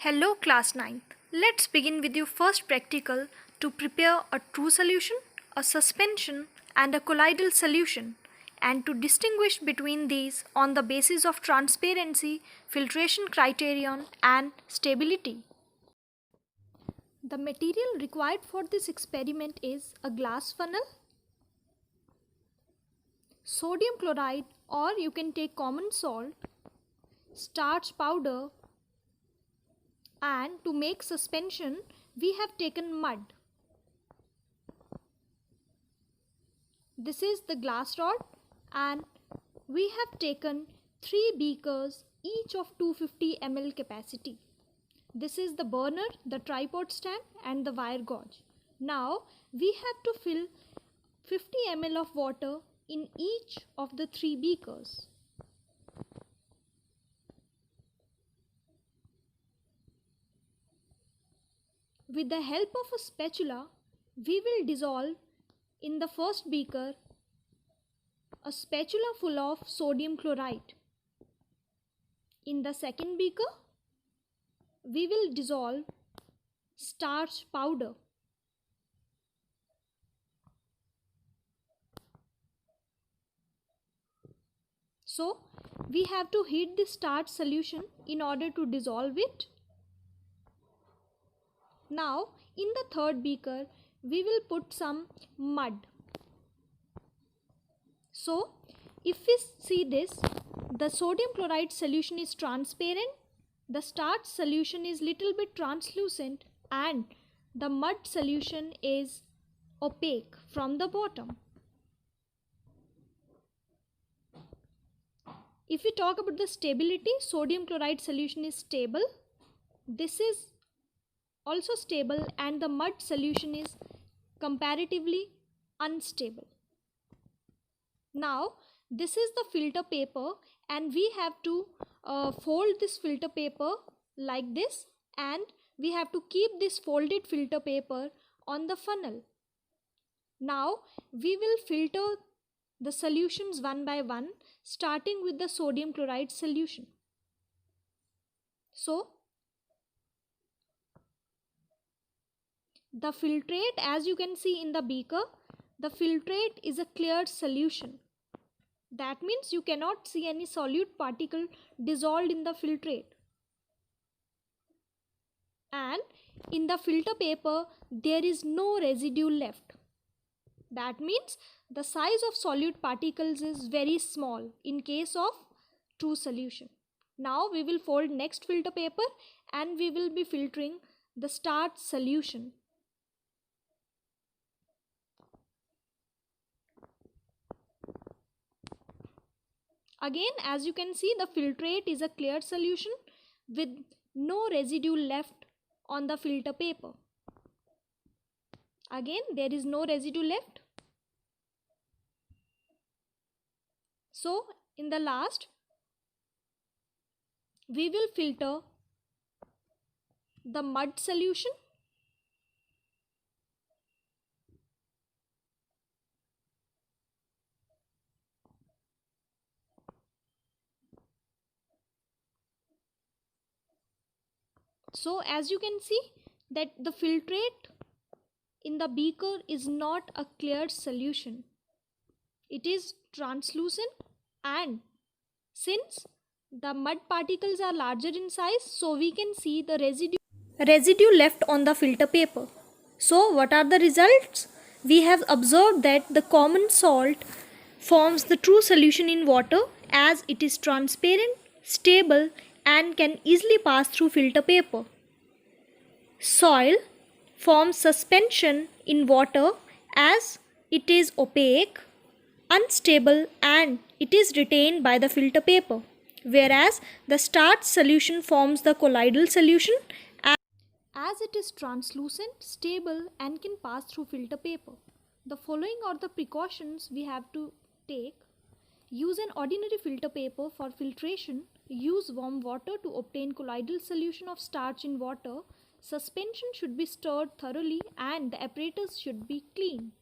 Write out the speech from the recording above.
Hello class 9th. Let's begin with your first practical to prepare a true solution, a suspension and a colloidal solution, and to distinguish between these on the basis of transparency, filtration criterion and stability. The material required for this experiment is a glass funnel, sodium chloride, or you can take common salt, starch powder, and to make suspension we have taken mud. This is the glass rod and we have taken 3 beakers each of 250 ml capacity. This is the burner, the tripod stand and the wire gauge. Now we have to fill 50 ml of water in each of the 3 beakers. With the help of a spatula, we will dissolve in the first beaker a spatula full of sodium chloride. In the second beaker, we will dissolve starch powder. So, we have to heat the starch solution in order to dissolve it. Now, in the third beaker, we will put some mud. So, if we see this, the sodium chloride solution is transparent, the starch solution is little bit translucent, and the mud solution is opaque from the bottom. If we talk about the stability, sodium chloride solution is stable. This is also stable and the mud solution is comparatively unstable. Now this is the filter paper and we have to fold this filter paper like this, and we have to keep this folded filter paper on the funnel. Now we will filter the solutions one by one, starting with the sodium chloride solution. So the filtrate, as you can see in the beaker, the filtrate is a clear solution. That means you cannot see any solute particle dissolved in the filtrate. And in the filter paper, there is no residue left. That means the size of solute particles is very small in case of true solution. Now we will fold next filter paper and we will be filtering the starch solution. Again, as you can see, the filtrate is a clear solution with no residue left on the filter paper. Again, there is no residue left. So, in the last, we will filter the mud solution. So as you can see that the filtrate in the beaker is not a clear solution. It is translucent, and since the mud particles are larger in size, so we can see the residue left on the filter paper. So what are the results? We have observed that the common salt forms the true solution in water as it is transparent, stable and can easily pass through filter paper. Soil forms suspension in water as it is opaque, unstable and it is retained by the filter paper, whereas the starch solution forms the colloidal solution as it is translucent, stable and can pass through filter paper. The following are the precautions we have to take. Use an ordinary filter paper for filtration. Use warm water to obtain colloidal solution of starch in water. Suspension should be stirred thoroughly and the apparatus should be clean.